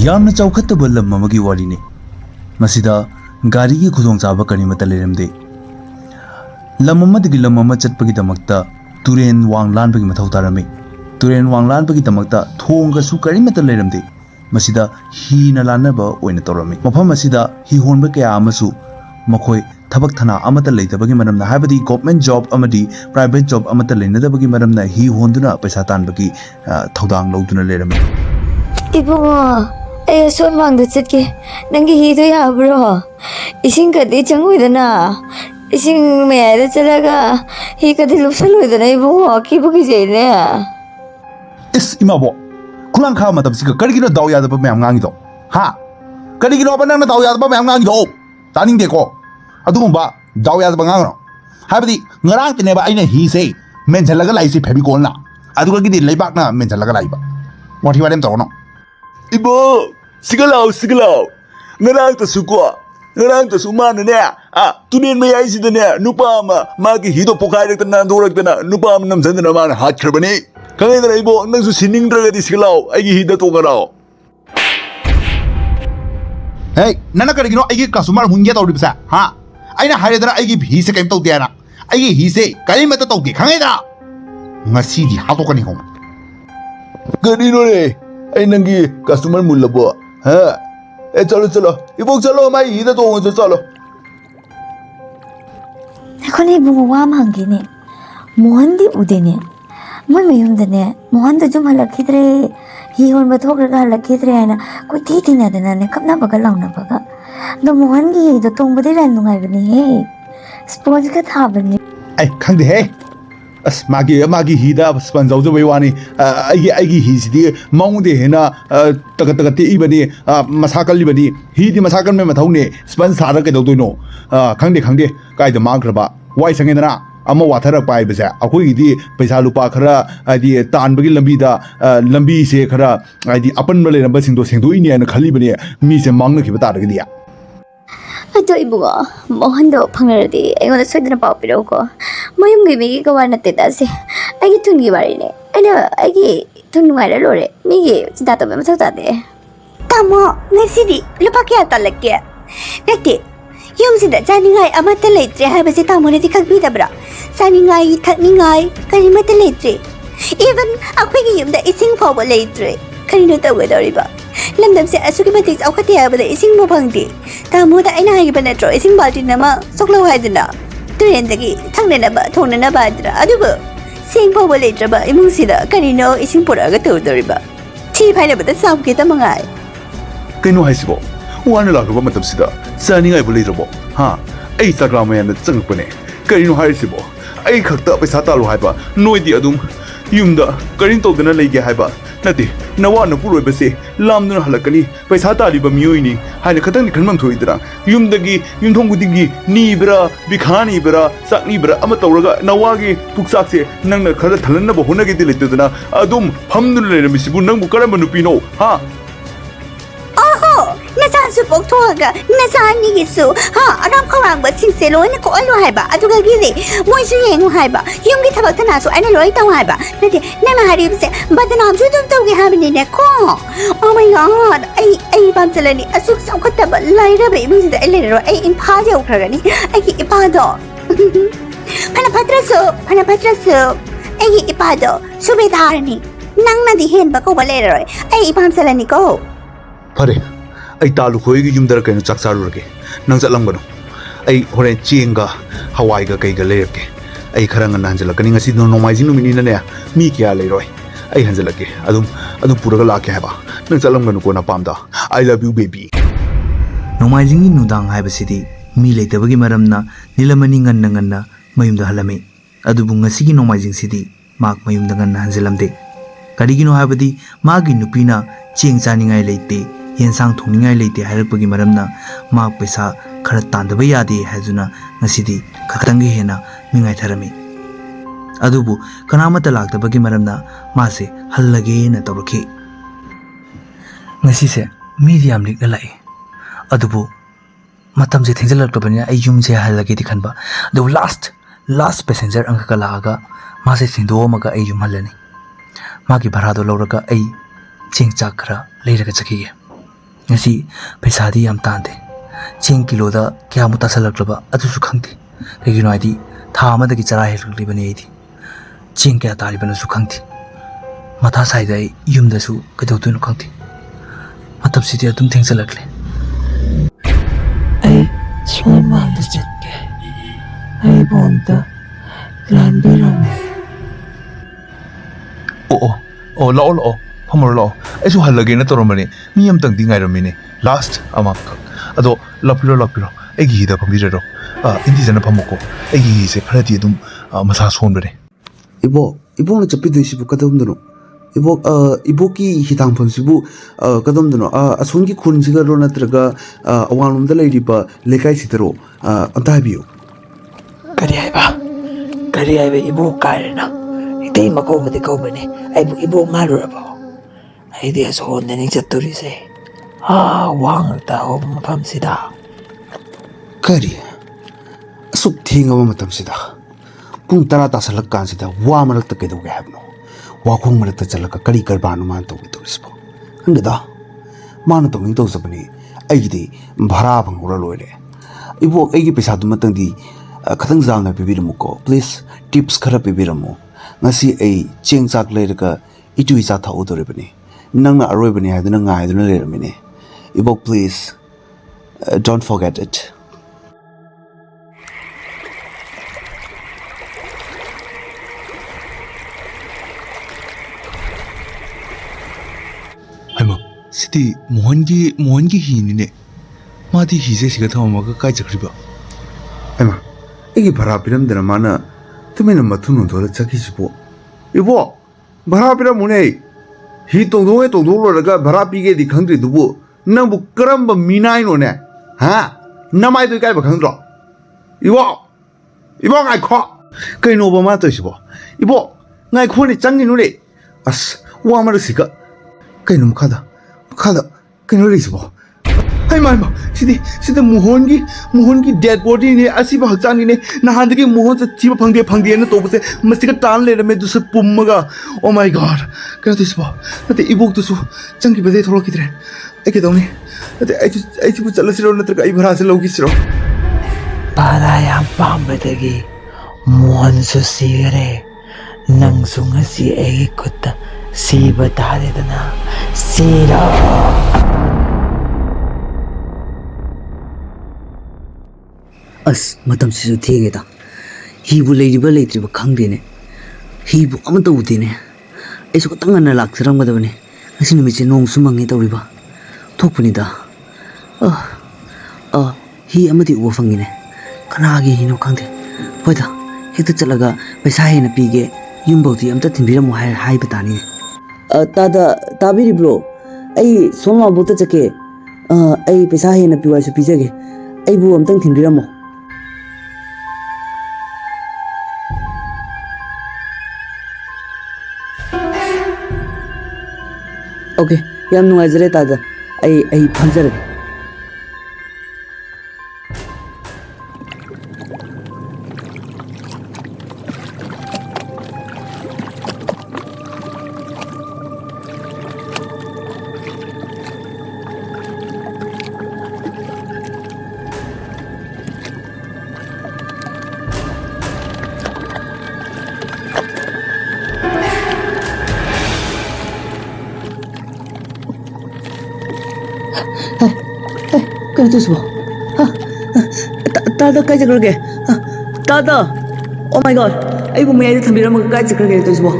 यामना चौखत्तबा lump अमगी वारीने मसिदा गारीगी खुदोंचाबा करिमता लेरमदे lump अमदगी lump अमा चटपगिदमक्ता Tourane वांगलानबगी मथौ तारमे Tourane वांगलानबगिदमक्ता थोंगसु करिमता लेरमदे मसिदा हीना लानबा ओइना तौरमे मफम मसिदा ही होनबा कया अमसु मखोय थबक थना अमता लेतबगी मरमना हाबदी गवर्नमेंट जॉब अमदी प्राइवेट जॉब अमता लेनदबगी मरमना ही होंदुना पैसा तानबगी थौदांग लौदुना लेरमे Ibungo ay son wangda chitke nangi hi do ya bro ising kadi changoidana ising me da chalaga hi kadi lupsaloidana ibungo kibugi jene is imabo kulang kha matam sika karigino daw ya da ba mayam ngangi do ha karigino ba nang daw ya da ba mayam ngangi do taning de ko adugumba daw ya da ba ngangno habadi ngarang tine ba aina hi se men chalaga lai si phebi kon na aduga gidi leibak na men chalaga lai ba mothi wadem to no Ibu, sigalau, ngerang tu suka, ngerang tu sumana ni, tunin maya isi tu ni, nupa ama, maki hidup pokai dek tenan, dorak tenan, nupa ama nam sendiri mana hat kerbani, kangen tu ibu, nang su sining terus di sigalau, agi hidup tu kerau. Hey, nana kerigino agi kasumar hunja tau di besar, ha? Aina hari dera agi hise kaim tau dia na, agi hise kaim mata tau dia, kangen dah? Ngasi di hatu kan ihong. Kerino ni. Ay nangi customer mula bo ha chalo ibong chalo mai hida to ngo chalo khone bungo wa mangi ne mohan di udene moi mayum dane mohan da jum halakhidre hi hon ba thok ga halakhidre na koi thi thi na dana ne kapna baga launa baga do mohan gi do tong bade ran nungai bani he sponge ka tha bani ay khang de he as magi hida span zau zau wani ai hi sidi maung de hena taga ti ibani masakal libani hi di masakal me mathau ne span sara ke dau no khang de kai da mang kraba wai sange na ama wathara pai basa akoi di paisa lupa khara adi tan bagi lambi se khara adi apan male number sing do ini na khali bani mi se mang na ki bata da dia ato ibugo mohan do phangaradi aigona soidna pau piro ko mayum gi mi ko wana te da se agi thun gi bari ne ana agi thun ngai ra lore mi gi chida to me ma ta de tamo ngasidi lupa kya ta lakke nate yum sida jani ngai amata leitre ha base tamo ne dikhak bi da bra sani ngai thakni ngai kari mata leitre even akhoi gi yum da ising phaw ba leitre kari no ta we dori ba lamdam se asuki matik aukhati abada ising mo phangdi tamo da aina hagi banatro ising balti nama soklo haidina turen dagi thangna na ba thongna na ba dra adubu sing phaw ba letra ba imung sida kanino ising pura ga tawdori ba thi phaina ba da sam ke ta mangai kaino haisibo wana la ba matam sida sani ngai bu letrabo ha ai instagram ya na changpane kaino haisibo ai khakta paisa talu haiba noidi adum yumda karin tawdana leige haiba nati nawa na puroi base lamduna halakani paisa tali ba miyoi ni haina khatang ni khanmam thoidra yumdagi yumthong gudingi ni bra bikhani bra sakni bra ama tawraga nawa gi puksak se nangna khara thalanna ba honagi di letudana adum phamdun le misibu nangbu karamba nupino ha nasa su pok thoga nasa ni gi su ha aram khawang ba sing se loi na ko alo hai ba aduga gi le moi su yeng hai ba yum gi thabak thana su ana loi taw hai ba nati na ma hari se badnam su dum taw gi ha ni ne ko oh my god ai bam chalani asuk sam khata ba lai ra ba imu da ele ro ai in pha jau khra ni ai gi ipa do phana patra su ai gi ipa do su be dar ni nang na di hen ba ko ba le ro ai bam chalani ko pare ai talu khoi gi yum dar kaino chak charu rage nang chalam gano ai horen chenga hawai ga kai ga lerke ai kharang na hanjala kani ngasi no nomai jing numini na ne mi kya le roi ai hanjala ke adum pura ga la ke haba nang chalam gano ko na pamda I love you baby nomai jing ni nudang hai basidi mi leitabagi maramna nilamani nganna mayum da halame adubu ngasi gi nomai jing sidi mak mayum da nganna hanjalamde karigino habadi magi nupina cheng chaningai leite yensang thongningai leite hairapagi maramna mak paisa khara tandaba yade haizuna ngasidi khatangi hena mingai tharami adubu kanamata laktabagi maramna mase hallage na tawraki ngasi se medium lik lai adubu matam je thengjalaktabani ai yum je hallage di khanba the last passenger angka kalaga mase sindo maga ai yum halani magi bharado lawraga ai ching chakra leiraga chakige ngasi paisa di yam tande ching kilo da kya mu tasalak adu su khangti legino ai di tha ma da gi chara hel li bani ai di ching kya tari bana su khangti matha sai dai yum da su ka do tu khangti matab si ti adum theng salak le ai Soma da chatke ai bonda lambiram oh lao phamor lao ai su halage na toromani mi am tang di ngai romine last amak ado lapiro ai gi da phambi ro indi jana phamoko ai gi se kharati dum masa son bane ibo na chapi disi bu kadam dano ibo ki hitang pham sibu kadam dano asun ki khun siga ro natraga awanum da leiri ba lekai sitaro anta biyo kari ai ba ibu karna itay makomade ko bane ai ibu ngarurabo ai dia so ne ni chaturi se wang ta ho mapam sida kari asuk thinga ma matam sida pung tara ta salak kan sida wa marak ta kedo ga habno wa khong marak ta chalaka kari karbanu man to to ispo ngeda man to min to sabani ai gi bhara bangura loire ibo ai gi pesa du matang di khatang jang na bibiramu ko please tips khara bibiramu ngasi ai cheng chak leirga itu isa tha udore bani nang na aroi bani haduna ngai duna leramine ibo please don't forget it haima siti mohangi hi ni ne mati hi se siga thama ka kai chakriba aima igi bhara piram dana mana tumena mathu no dole chaki sibo ibo bhara piram mune hi tong do lo daga bhara pige di khangri dubu nang bu karam ba minai no ne ha namai do kai ba khangro ibo ngai kho kai no ba ma to sibo ibo ngai kho ni changi no le as wa ma siga kai no mkhada kai no le sibo hai mai ma sidi mohangi dead body ne asi ba hakchang ne nahan de mohan se chiba phangde ne to bse masika tan le me du se pummaga oh my god ka this ba ate ibuk tu su changi bade tholo kidre ake dawni ate ai bu chala siro natra ai bhara se logi siro Bala yang pambadagi mohon su sigare nang sunga si ai kutta si batade dana sira as matam sisu thegeda hibu leiriba leitriba khangdene hibu amata udene aisu katangana laksaram gadabane ngasi numiche nong sumangi tawriba thokpunida hi amati uwa fangine kanagi hino khangde hoida hekta chalaga paisa hena pige yumbauti amta thimbiramu hai batani tada tabiri bro ai soma bota chake ai paisa hena piwa su pijage ai bu amtang thimbiramu Okay, yam nuwaizare tada. Ai phanjarage. Kaya to subo. Tada kaya jakarage. Tada. Oh my god. Ay bumaya thambiram kaya jakarage to subo.